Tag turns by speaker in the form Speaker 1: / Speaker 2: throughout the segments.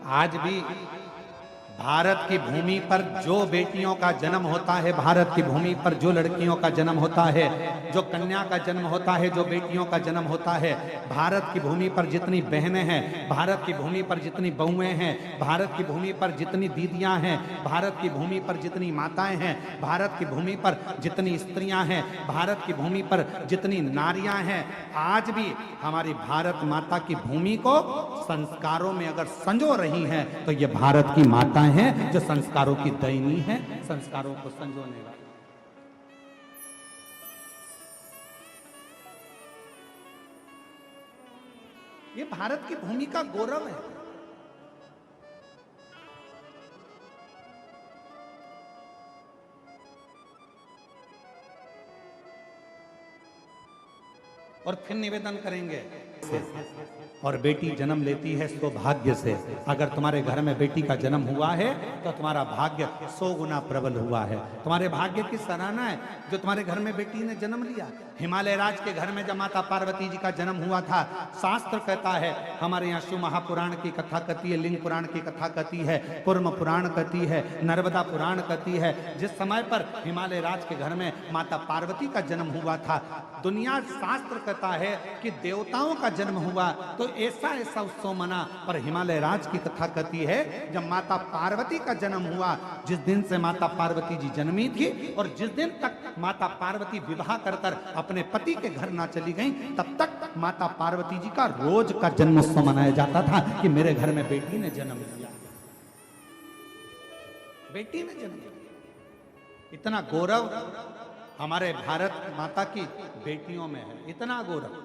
Speaker 1: आज भी भारत की भूमि पर जो बेटियों का जन्म होता है, भारत की भूमि पर जो लड़कियों का जन्म होता है, जो कन्या का जन्म होता है, जो बेटियों का जन्म होता है, भारत की भूमि पर जितनी बहनें हैं, भारत की भूमि पर जितनी बहुएं हैं, भारत की भूमि पर जितनी दीदियां हैं, भारत की भूमि पर जितनी माताएं हैं, भारत की भूमि पर जितनी स्त्रियां हैं, भारत की भूमि पर जितनी नारियां हैं, आज भी हमारी भारत माता की भूमि को संस्कारों में अगर संजो रही हैं तो ये भारत की माताएं हैं जो संस्कारों की दैनी है, संस्कारों को संजोने वाली। ये भारत की भूमि का गौरव है। और फिर निवेदन करेंगे, और बेटी जन्म लेती है सौभाग्य से। अगर तुम्हारे घर में बेटी का जन्म हुआ है तो तुम्हारा भाग्य 100 गुना प्रबल हुआ है। तुम्हारे भाग्य की सराहना है जो तुम्हारे घर में बेटी ने जन्म लिया। हिमालय राज के घर में जब माता पार्वती जी का जन्म हुआ था, शास्त्र कहता है, हमारे यहाँ शिव महापुराण की कथा कहती है, लिंग पुराण की कथा कहती है, कुर्म पुराण कहती है, नर्मदा पुराण कहती है, जिस समय पर हिमालय राज के घर में माता पार्वती का जन्म हुआ था, दुनिया शास्त्र कहता है कि देवताओं का जन्म हुआ तो ऐसा ऐसा उत्सव मना। पर हिमालय राज की कथा कहती है जब माता पार्वती का जन्म हुआ, जिस दिन से माता पार्वती जी जन्मी थी और जिस दिन तक माता पार्वती विवाह कर कर अपने पति के घर ना चली गई, तब तक माता पार्वती जी का रोज का जन्मोत्सव मनाया जाता था कि मेरे घर में बेटी ने जन्म लिया, बेटी ने जन्म लिया। इतना गौरव हमारे भारत माता की बेटियों में है, इतना गौरव।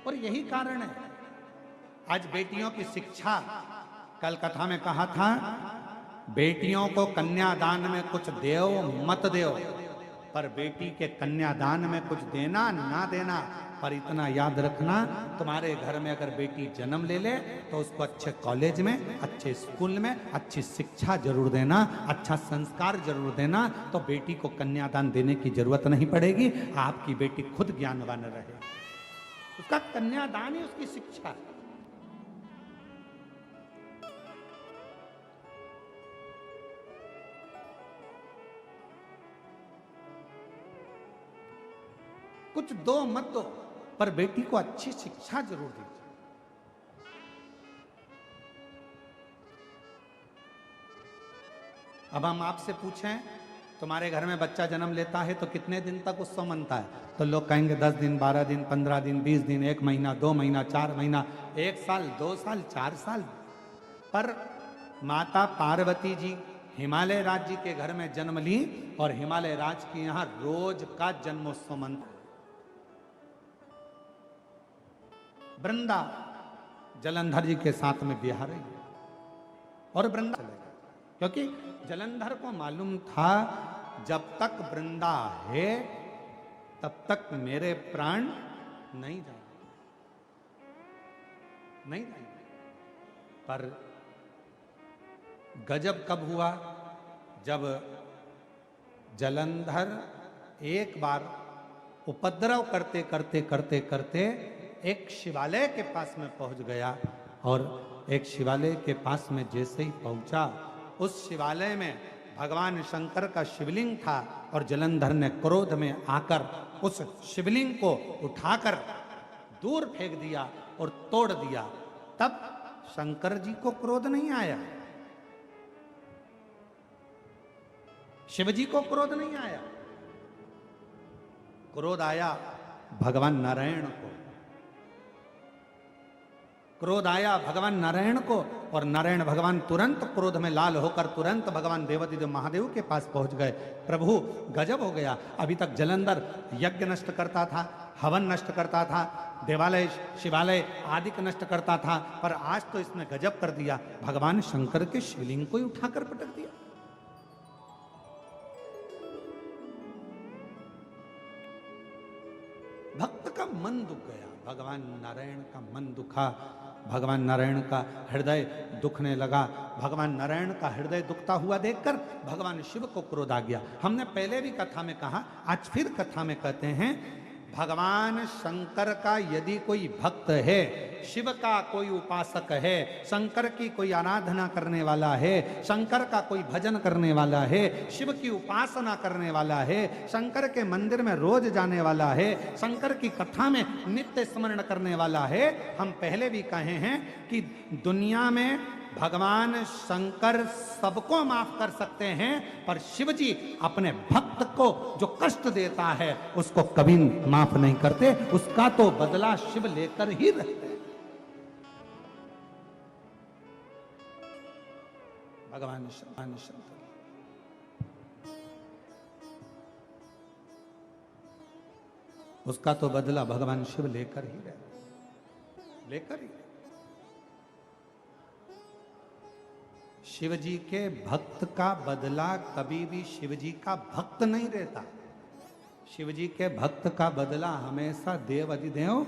Speaker 1: और यही कारण है आज बेटियों की शिक्षा, कल कथा में कहा था, बेटियों को कन्यादान में कुछ देओ मत देओ, पर बेटी के कन्यादान में कुछ देना ना देना, पर इतना याद रखना, तुम्हारे घर में अगर बेटी जन्म ले ले तो उसको अच्छे कॉलेज में, अच्छे स्कूल में अच्छी शिक्षा जरूर देना, अच्छा संस्कार जरूर देना, तो बेटी को कन्यादान देने की जरूरत नहीं पड़ेगी। आपकी बेटी खुद ज्ञानवान रहे, उसका कन्यादान ही उसकी शिक्षा है। कुछ दो मत दो, पर बेटी को अच्छी शिक्षा जरूर दीजिए। अब हम आपसे पूछें, तुम्हारे घर में बच्चा जन्म लेता है तो कितने दिन तक उत्सव मनता है? तो लोग कहेंगे 10 दिन, 12 दिन, 15 दिन, 20 दिन, 1 महीना, 2 महीना, 4 महीना, 1 साल, 2 साल, 4 साल। पर माता पार्वती जी हिमालय राज जी के घर में जन्म ली और हिमालय राज के यहाँ रोज का जन्मोत्सव मनता है। वृंदा जलंधर जी के साथ में बिहार रही और वृंदा चलेगा, क्योंकि जलंधर को मालूम था जब तक वृंदा है तब तक मेरे प्राण नहीं जाएंगे, नहीं जाएंगे। पर गजब कब हुआ, जब जलंधर एक बार उपद्रव करते करते करते करते एक शिवालय के पास में पहुंच गया, और एक शिवालय के पास में जैसे ही पहुंचा, उस शिवालय में भगवान शंकर का शिवलिंग था, और जलंधर ने क्रोध में आकर उस शिवलिंग को उठाकर दूर फेंक दिया और तोड़ दिया। तब शंकर जी को क्रोध नहीं आया, शिव जी को क्रोध नहीं आया, क्रोध आया भगवान नारायण को, क्रोध आया भगवान नारायण को। और नारायण भगवान तुरंत क्रोध में लाल होकर तुरंत भगवान देवादिदेव महादेव के पास पहुंच गए। प्रभु गजब हो गया, अभी तक जलंधर यज्ञ नष्ट करता था, हवन नष्ट करता था, देवालय शिवालय आदि का नष्ट करता था, पर आज तो इसने गजब कर दिया, भगवान शंकर के शिवलिंग को ही उठाकर पटक दिया। भक्त का मन दुख गया, भगवान नारायण का मन दुखा। भगवान नारायण का हृदय दुखने लगा। भगवान नारायण का हृदय दुखता हुआ देखकर भगवान शिव को क्रोध आ गया। हमने पहले भी कथा में कहा, आज फिर कथा में कहते हैं, भगवान शंकर का यदि कोई भक्त है, शिव का कोई उपासक है, शंकर की कोई आराधना करने वाला है, शंकर का कोई भजन करने वाला है, शिव की उपासना करने वाला है, शंकर के मंदिर में रोज जाने वाला है, शंकर की कथा में नित्य स्मरण करने वाला है। हम पहले भी कहे हैं कि दुनिया में भगवान शंकर सबको माफ कर सकते हैं, पर शिव जी अपने भक्त को जो कष्ट देता है उसको कभी माफ नहीं करते, उसका तो बदला शिव लेकर ही रहते हैं। भगवान शंकर उसका तो बदला भगवान शिव लेकर ही रहते, लेकर ही। शिव जी के भक्त का बदला कभी भी शिव जी का भक्त नहीं रहता। शिव जी के भक्त का बदला हमेशा देव अधिदेव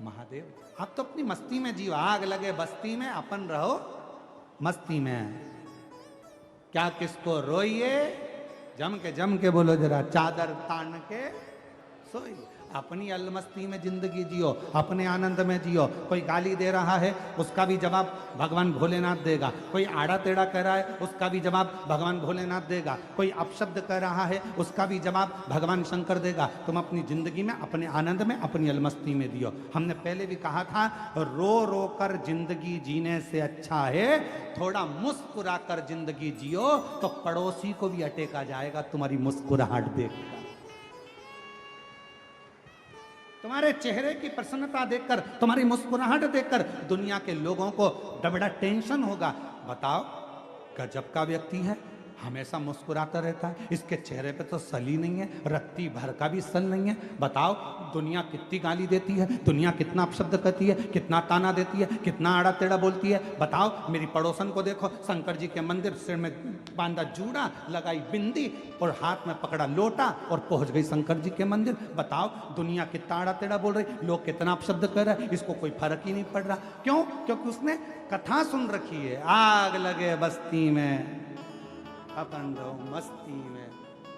Speaker 1: महादेव। आप तो अपनी मस्ती में जीव, आग लगे बस्ती में, अपन रहो मस्ती में। क्या किसको रोइए, जम के बोलो जरा, चादर तान के सोइए। अपनी अलमस्ती में जिंदगी जियो, अपने आनंद में जियो। कोई गाली दे रहा है उसका भी जवाब भगवान भोलेनाथ देगा, कोई आड़ा टेढ़ा कह रहा है उसका भी जवाब भगवान भोलेनाथ देगा, कोई अपशब्द कह रहा है उसका भी जवाब भगवान शंकर देगा। तुम अपनी जिंदगी में, अपने आनंद में, अपनी अलमस्ती में दियो। हमने पहले भी कहा था, रो रो कर जिंदगी जीने से अच्छा है थोड़ा मुस्कुरा कर जिंदगी जियो, तो पड़ोसी को भी अटेका जाएगा तुम्हारी मुस्कुराहट देखकर। तुम्हारे चेहरे की प्रसन्नता देखकर, तुम्हारी मुस्कुराहट देखकर दुनिया के लोगों को बड़ा टेंशन होगा। बताओ, गजब का व्यक्ति है, हमेशा मुस्कुराता रहता है, इसके चेहरे पे तो सल ही नहीं है, रत्ती भर का भी सल नहीं है। बताओ, दुनिया कितनी गाली देती है, दुनिया कितना अपशब्द कहती है, कितना ताना देती है, कितना आड़ा टेढ़ा बोलती है। बताओ, मेरी पड़ोसन को देखो, शंकर जी के मंदिर, सिर में बांधा जूड़ा, लगाई बिंदी और हाथ में पकड़ा लोटा और पहुंच गई शंकर जी के मंदिर। बताओ, दुनिया कितना आड़ा टेढ़ा बोल रही, लोग कितना अपशब्द कर रहे हैं, इसको कोई फर्क ही नहीं पड़ रहा। क्यों? क्योंकि उसने कथा सुन रखी है, आग लगे बस्ती में अपन रहो मस्ती में।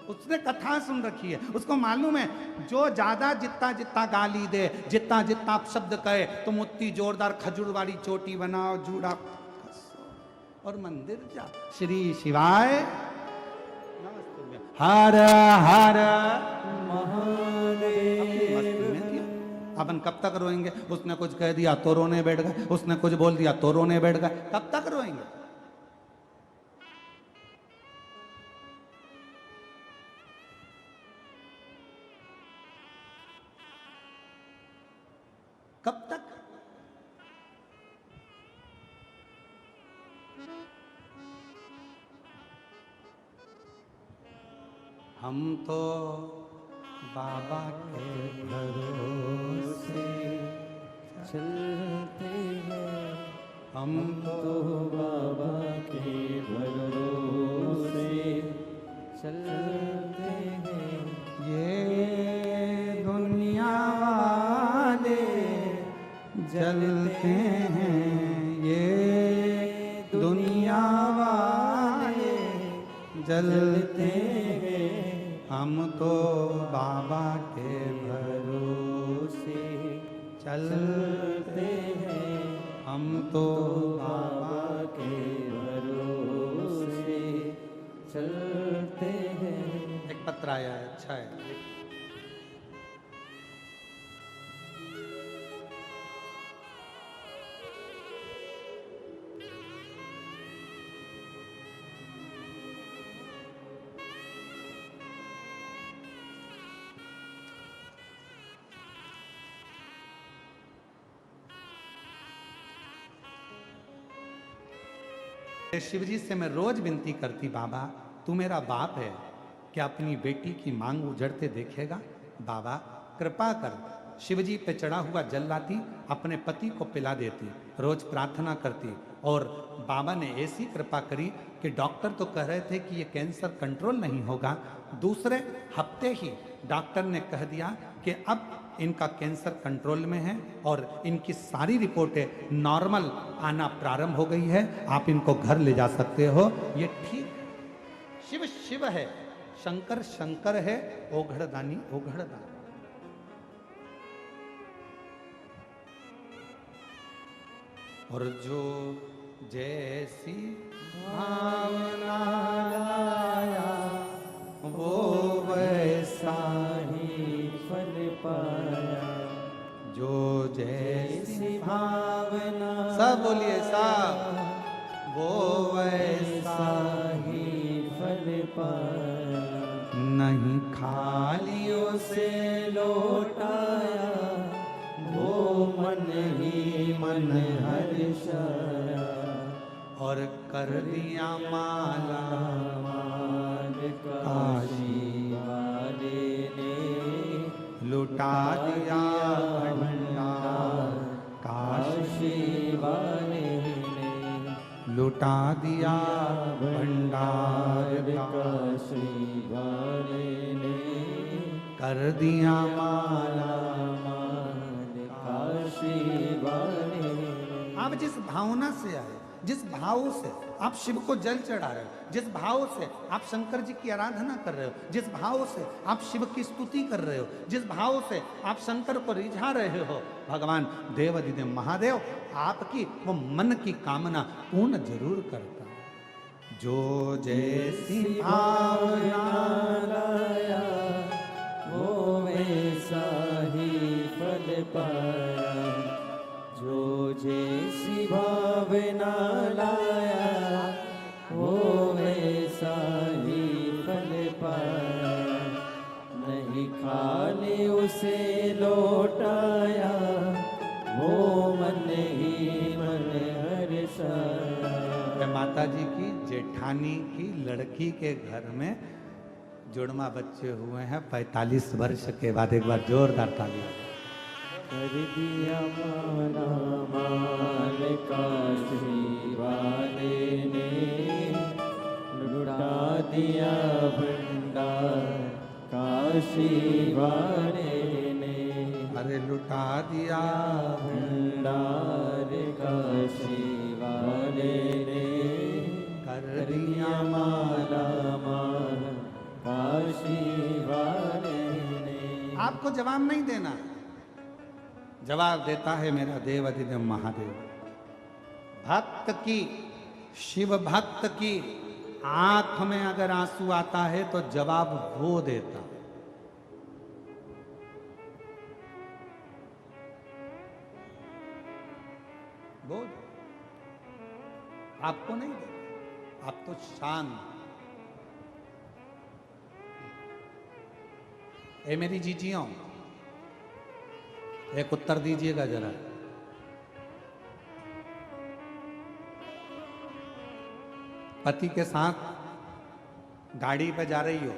Speaker 1: उसने कथा सुन रखी है, उसको मालूम है जो ज्यादा जितना जितना गाली दे, जितना जितना शब्द कहे, तुम उतनी जोरदार खजूर वाली चोटी बनाओ, जूड़ा और मंदिर जा। श्री शिवाय हर हर महादेव। अपन कब तक रोएंगे? उसने कुछ कह दिया तो रोने बैठ गए, उसने कुछ बोल दिया तो रोने बैठ गए, कब तक रोएंगे? कब तक? हम तो बाबा के भरोसे चलते हैं, हम तो बाबा के भरोसे चलते हैं। ये दुनिया वाले जलते हैं, ये दुनिया वाले जलते हैं, हम तो बाबा के भरोसे चलते हैं, हम तो बाबा के भरोसे चलते हैं। एक पत्र आया है, अच्छा है। शिव जी से मैं रोज विनती करती, बाबा तू मेरा बाप है, क्या अपनी बेटी की मांग उजड़ते देखेगा? बाबा कृपा कर। शिव जी पे चढ़ा हुआ जल लाती, अपने पति को पिला देती, रोज प्रार्थना करती। और बाबा ने ऐसी कृपा करी कि डॉक्टर तो कह रहे थे कि ये कैंसर कंट्रोल नहीं होगा, दूसरे हफ्ते ही डॉक्टर ने कह दिया कि अब इनका कैंसर कंट्रोल में है और इनकी सारी रिपोर्टें नॉर्मल आना प्रारंभ हो गई है। आप इनको घर ले जा सकते हो, ये ठीक है। शिव शिव है, शंकर शंकर है, ओघड़दानी ओघड़दानी। और जो जैसी भावना लाया वो वैसा
Speaker 2: ही फल पाया।
Speaker 1: जो जैसी
Speaker 2: भावना
Speaker 1: सब बोलिए साहब, वो वैसा
Speaker 2: ही फल पाया।
Speaker 1: नहीं खालियों
Speaker 2: से लौटाया वो मन ही मन हर्षाया।
Speaker 1: और कर दिया माला
Speaker 2: माल काशी वाले ने
Speaker 1: लुटा दिया भंडार काशी
Speaker 2: काशी वाले ने
Speaker 1: लुटा दिया भंडार
Speaker 2: काशी वाले ने
Speaker 1: कर दिया माला।
Speaker 2: काशी वाले ने।
Speaker 1: आप जिस भावना से आए, जिस भाव से आप शिव को जल चढ़ा रहे हो, जिस भाव से आप शंकर जी की आराधना कर रहे हो, जिस भाव से आप शिव की स्तुति कर रहे हो, जिस भाव से आप शंकर को रिझा रहे हो, भगवान देवाधिदेव महादेव आपकी वो मन की कामना पूर्ण जरूर करता है। जो जैसी भावना
Speaker 2: लाया वो वैसा ही फल पाया। जो जैसी भावना लाया वो वैसा ही फल पाया। नहीं खाली उसे लौटाया वो मन ही मन हर्षाया।
Speaker 1: मैं माता जी की जेठानी की लड़की के घर में जुड़वा बच्चे हुए हैं 45 वर्ष के बाद। एक बार जोरदार ताली।
Speaker 2: कर दिया माला माल काशी वाले ने लुटा दिया भंडार काशी वाले ने।
Speaker 1: अरे लुटा दिया
Speaker 2: भंडार काशी वाले ने
Speaker 1: कर
Speaker 2: दिया माला माल काशी वाले ने।
Speaker 1: आपको जवाब नहीं देना, जवाब देता है मेरा देवाधिदेव महादेव। भक्त की, शिव भक्त की आंख में अगर आंसू आता है तो जवाब वो देता। बोल, आपको नहीं देता, आप तो शांत। ए मेरी जीजियों, एक उत्तर दीजिएगा जरा। पति के साथ गाड़ी पे जा रही हो,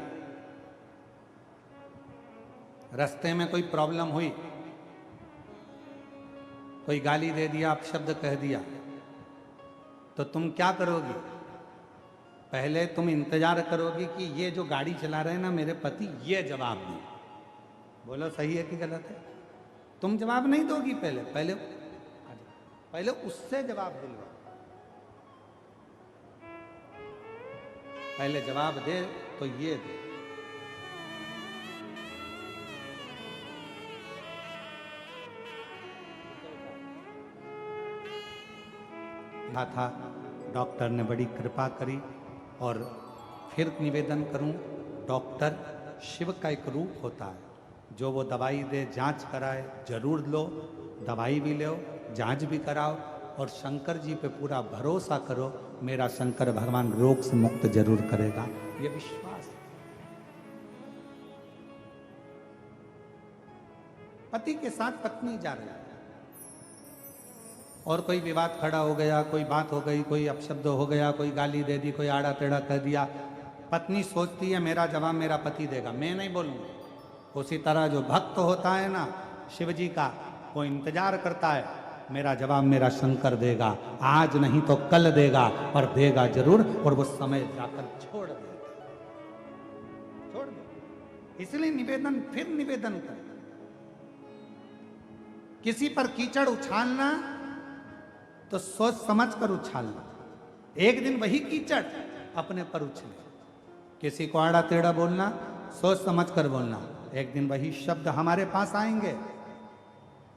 Speaker 1: रास्ते में कोई प्रॉब्लम हुई, कोई गाली दे दिया, अपशब्द कह दिया, तो तुम क्या करोगी? पहले तुम इंतजार करोगी कि ये जो गाड़ी चला रहे हैं ना मेरे पति, ये जवाब दें। बोलो सही है कि गलत है? तुम जवाब नहीं दोगी, पहले उससे जवाब दिलवा। पहले जवाब दे तो ये दे। था डॉक्टर ने बड़ी कृपा करी। और फिर निवेदन करूं, डॉक्टर शिव का एक रूप होता है। जो वो दवाई दे, जांच कराए, जरूर लो, दवाई भी लो, जांच भी कराओ और शंकर जी पे पूरा भरोसा करो। मेरा शंकर भगवान रोग से मुक्त जरूर करेगा, ये विश्वास है। पति के साथ पत्नी जा रही है और कोई विवाद खड़ा हो गया, कोई बात हो गई, कोई अपशब्द हो गया, कोई गाली दे दी, कोई आड़ा टेढ़ा कह दिया। पत्नी सोचती है मेरा जवाब मेरा पति देगा, मैं नहीं बोलूँगा। उसी तरह जो भक्त होता है ना शिव जी का, वो इंतजार करता है मेरा जवाब मेरा शंकर देगा, आज नहीं तो कल देगा, पर देगा जरूर। और वो समय जाकर छोड़ देगा, छोड़ दे। इसलिए निवेदन, फिर निवेदन कर, किसी पर कीचड़ उछालना तो सोच समझ कर उछालना। एक दिन वही कीचड़ अपने पर उछले। किसी को आड़ा टेढ़ा बोलना, सोच समझ कर बोलना, एक दिन वही शब्द हमारे पास आएंगे।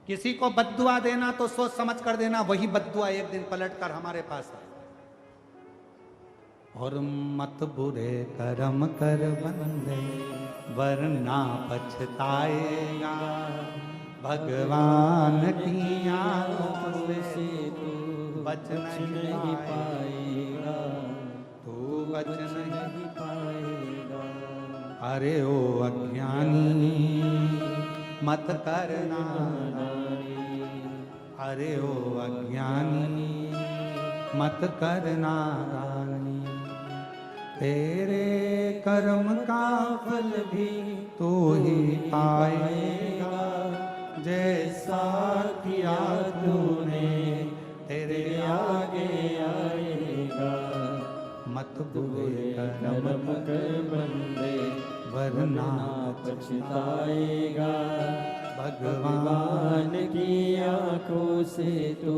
Speaker 1: किसी को बद्दुआ देना तो सोच समझ कर देना, वही बद्दुआ एक दिन पलट कर हमारे पास आए। और मत बुरे कर्म कर बंदे वरना पछताएगा, भगवान की आंखों से तू बच नहीं पाएगा, तू बच नहीं पाएगा। अरे ओ अज्ञानी मत करना, अरे ओ अज्ञानी मत करना गानी, तेरे कर्म का फल भी तू ही पाएगा, जैसा किया तूने तेरे आगे आएगा। मत बुरे कर्म
Speaker 2: कर बंदे
Speaker 1: वरना
Speaker 2: पछताएगा,
Speaker 1: भगवान
Speaker 2: की आंखों से तू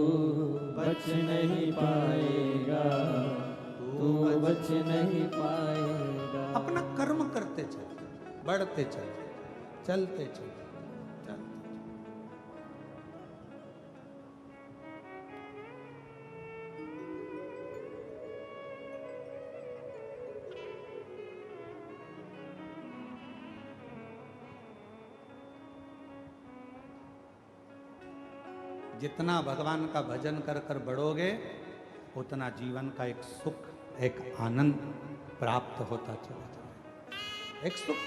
Speaker 2: बच नहीं पाएगा, तू बच नहीं पाएगा।
Speaker 1: अपना कर्म करते चल, बढ़ते चल, चलते चल, चलते। जितना भगवान का भजन कर कर बढ़ोगे, उतना जीवन का एक सुख, एक आनंद प्राप्त होता चला जाए। एक सुख